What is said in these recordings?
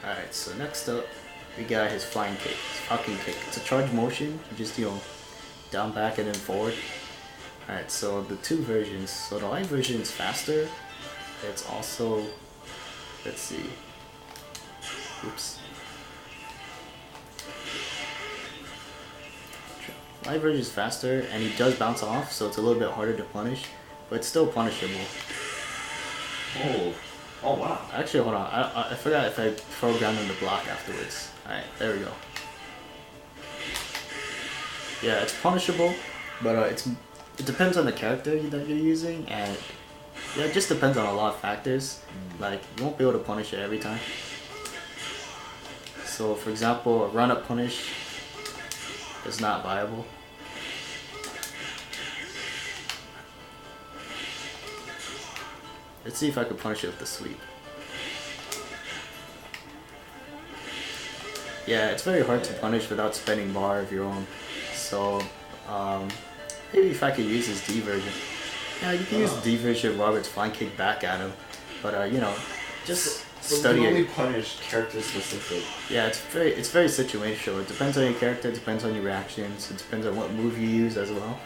Alright, so next up, we got his flying kick, his Falcon Kick. It's a charge motion, you just, down, back, and then forward. Alright, so the two versions. So the light version is faster. It's also, let's see. Oops. Light version is faster, and he does bounce off, so it's a little bit harder to punish, but it's still punishable. Oh wow. Actually, hold on. I forgot if I programmed him to block afterwards. Alright, there we go. Yeah, it's punishable, but it depends on the character that you're using, and yeah, it just depends on a lot of factors. Like, you won't be able to punish it every time. So, for example, a run-up punish is not viable. Let's see if I can punish it with the sweep. Yeah, it's very hard to punish without spending bar of your own. So, maybe if I could use his D version. Yeah, you can use the D version of Robert's flying kick back at him. But, just study it. it. Only punish character specific. Yeah, it's very situational. It depends on your character, it depends on your reactions, it depends on what move you use as well.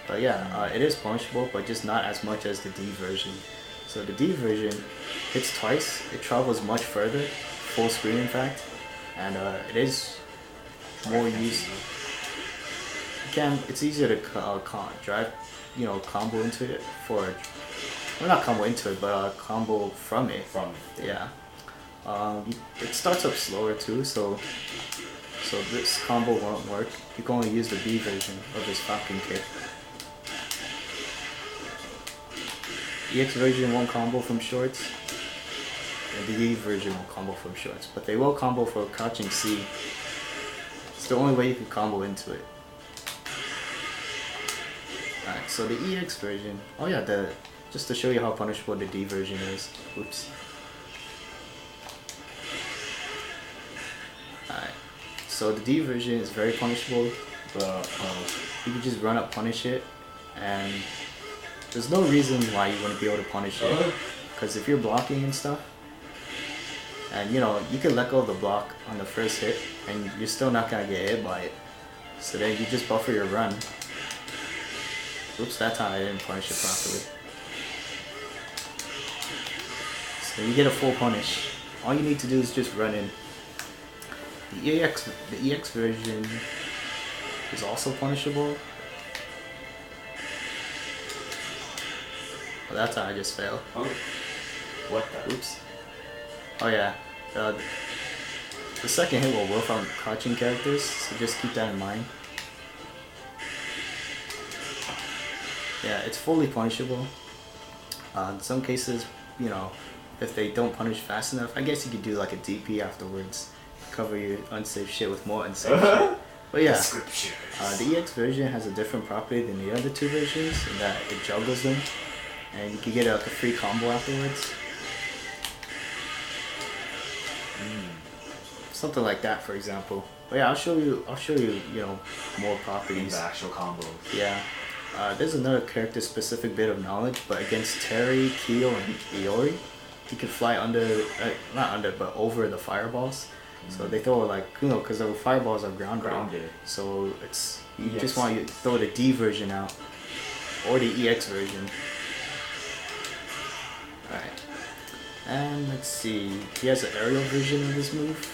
But yeah, it is punishable, but just not as much as the D version. So the D version hits twice, it travels much further, full screen in fact, and it is more used. It's easier to drive, combo into it well, not combo into it, but combo from it. Yeah. It starts up slower too, so this combo won't work. You can only use the B version of this Falcon Kick. EX version won't combo from shorts, and the E version won't combo from shorts, but they will combo for crouching C. It's the only way you can combo into it. Alright, so the EX version, oh yeah, just to show you how punishable the D version is. Oops. Alright, so the D version is very punishable, but you can just run up, punish it, and there's no reason why you wouldn't be able to punish it. Because if you're blocking and stuff, and you can let go of the block on the first hit, and you're still not gonna get hit by it. So then you just buffer your run. Oops, that time I didn't punish it properly. So you get a full punish. All you need to do is just run in. The EX version is also punishable. Well, that time I just failed. Oh. What the? Oops. Oh yeah. The second hit will work on crouching characters, so just keep that in mind. Yeah, it's fully punishable. In some cases, if they don't punish fast enough, I guess you could do like a DP afterwards. Cover your unsafe shit with more unsafe shit. But yeah, the EX version has a different property than the other two versions in that it juggles them, and you can get a free combo afterwards. Something like that, for example. But yeah, I'll show you, more properties. The actual combos. Yeah. There's another character-specific bit of knowledge, but against Terry, Kyo, and Iori, he could fly not under, but over the fireballs. So they throw because the fireballs are grounded. So you just want to throw the D version out, or the EX version. Alright. And let's see, he has an aerial version of this move.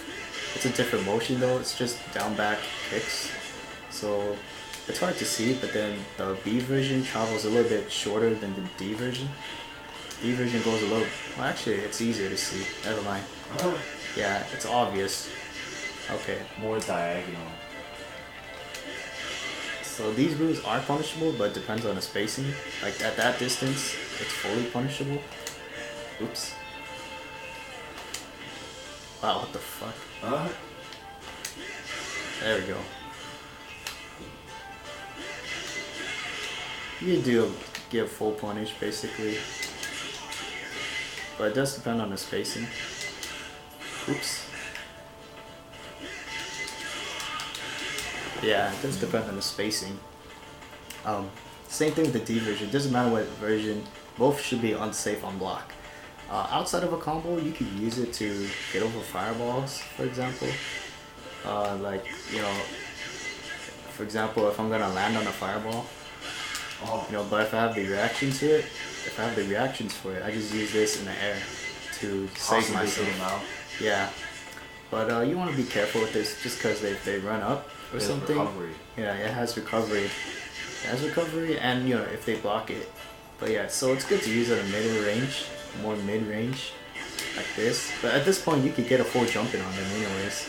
It's a different motion though, it's just down back kicks. So it's hard to see, but then the B version travels a little bit shorter than the D version. D version goes well actually it's easier to see, never mind. Yeah, it's obvious. Okay. More diagonal. So these moves are punishable, but it depends on the spacing. Like at that distance, it's fully punishable. Oops. Wow, what the fuck? There we go. You do give full punish basically, but it does depend on the spacing. Oops. Yeah, it does depend on the spacing. Same thing with the D version. It doesn't matter what version, both should be unsafe on block. Outside of a combo, you could use it to get over fireballs, for example. Like, you know, for example, if I'm gonna land on a fireball, you know, but if I have the reaction to it, if I have the reactions for it, I just use this in the air to save myself. Yeah, but you want to be careful with this, just because they run up or something. Recovery. Yeah, it has recovery. It has recovery, and you know, if they block it. But yeah, so it's good to use at a mid-range, more mid-range, like this. But at this point, you could get a full jump in on them anyways.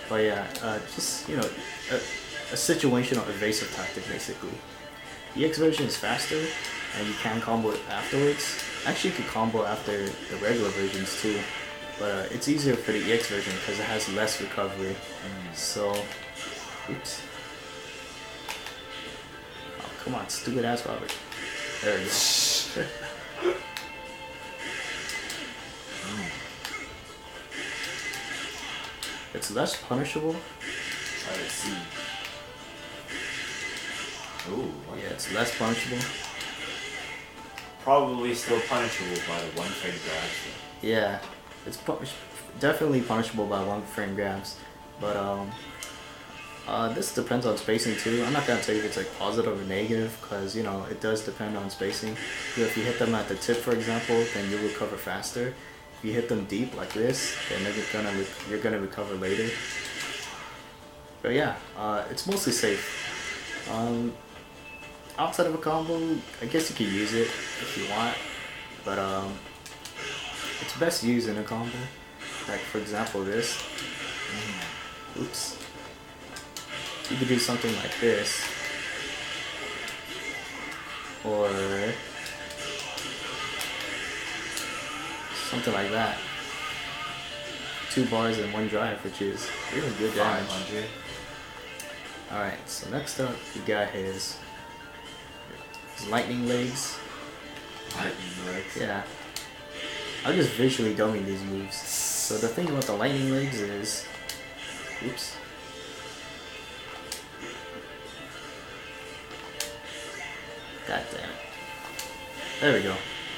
But yeah, just, you know, a situational evasive tactic basically. The EX version is faster, and you can combo it afterwards. Actually, you could combo after the regular versions too, but it's easier for the EX version because it has less recovery. So, oops. Oh, come on, stupid ass Robert. There we go. It's less punishable. Let's see. Ooh, yeah, it's less punishable. Probably still punishable by the one frame grabs. Yeah, it's definitely punishable by one frame grabs, but this depends on spacing too. I'm not gonna tell you if it's like positive or negative, because you know, it does depend on spacing. You know, if you hit them at the tip, for example, then you'll recover faster. If you hit them deep like this, then you're gonna recover later. But yeah, it's mostly safe. Outside of a combo, I guess you could use it if you want, but it's best used in a combo. Like for example, this. Oops. You could do something like this, or something like that. 2 bars and 1 drive, which is really good damage. 500. Alright, so next up we got his lightning legs. Lightning legs. Yeah. I'm just visually dumbing these moves. So the thing about the lightning legs is, oops. God damn it. There we go.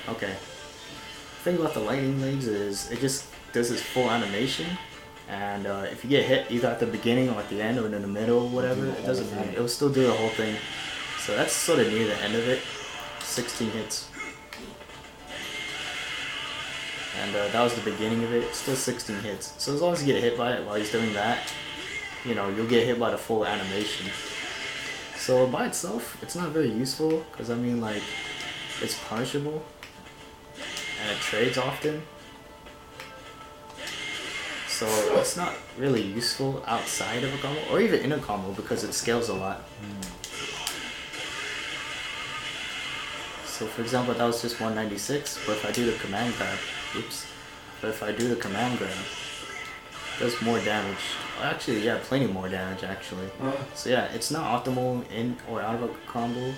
Okay. The thing about the lightning legs is it just does this full animation, and if you get hit either at the beginning or at the end or in the middle or whatever, it doesn't matter. It'll still do the whole thing. So that's sort of near the end of it. 16 hits. And that was the beginning of it. Still 16 hits. So as long as you get hit by it while he's doing that, you know, you'll get hit by the full animation. So by itself, it's not very useful, because I mean, like, it's punishable and it trades often. So it's not really useful outside of a combo, or even in a combo, because it scales a lot. So for example, that was just 196, but if I do the command grab, oops, but if I do the command grab, it does more damage. Actually, yeah, plenty more damage actually. So yeah, it's not optimal in or out of a combo.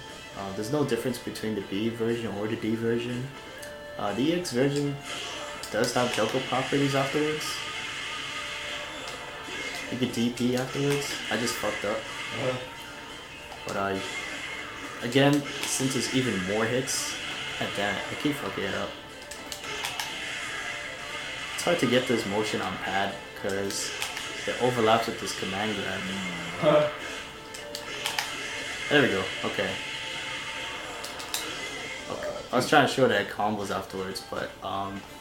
There's no difference between the B version or the D version. The EX version does have Joko properties afterwards. You could DP afterwards. I just fucked up. But again, since it's even more hits, god damn it, I keep fucking it up. It's hard to get this motion on pad because it overlaps with this command grab. There we go. Okay. I was trying to show that it combos afterwards, but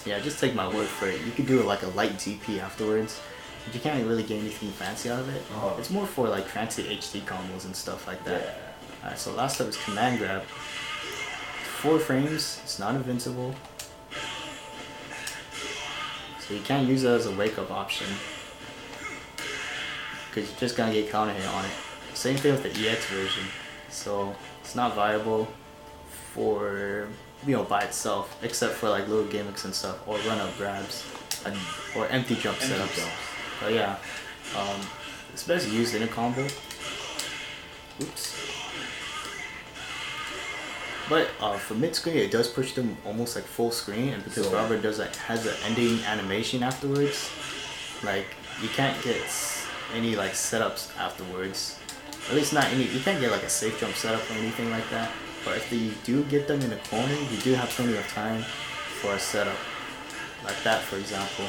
yeah, just take my word for it. You could do like a light DP afterwards, but you can't really get anything fancy out of it. It's more for like fancy HD combos and stuff like that. Alright, so last up is command grab. 4 frames, it's not invincible. So you can't use it as a wake up option, because you're just gonna get counter hit on it. Same thing with the EX version. So it's not viable for, you know, by itself, except for like little gimmicks and stuff, or run up grabs, or empty jump setups. But yeah, it's best used in a combo. Oops. But for mid screen, it does push them almost like full screen, and because Robert does like has an ending animation afterwards, like you can't get any like setups afterwards. At least not any. You can't get like a safe jump setup or anything like that. But if you do get them in a corner, you do have plenty of time for a setup. like that, for example.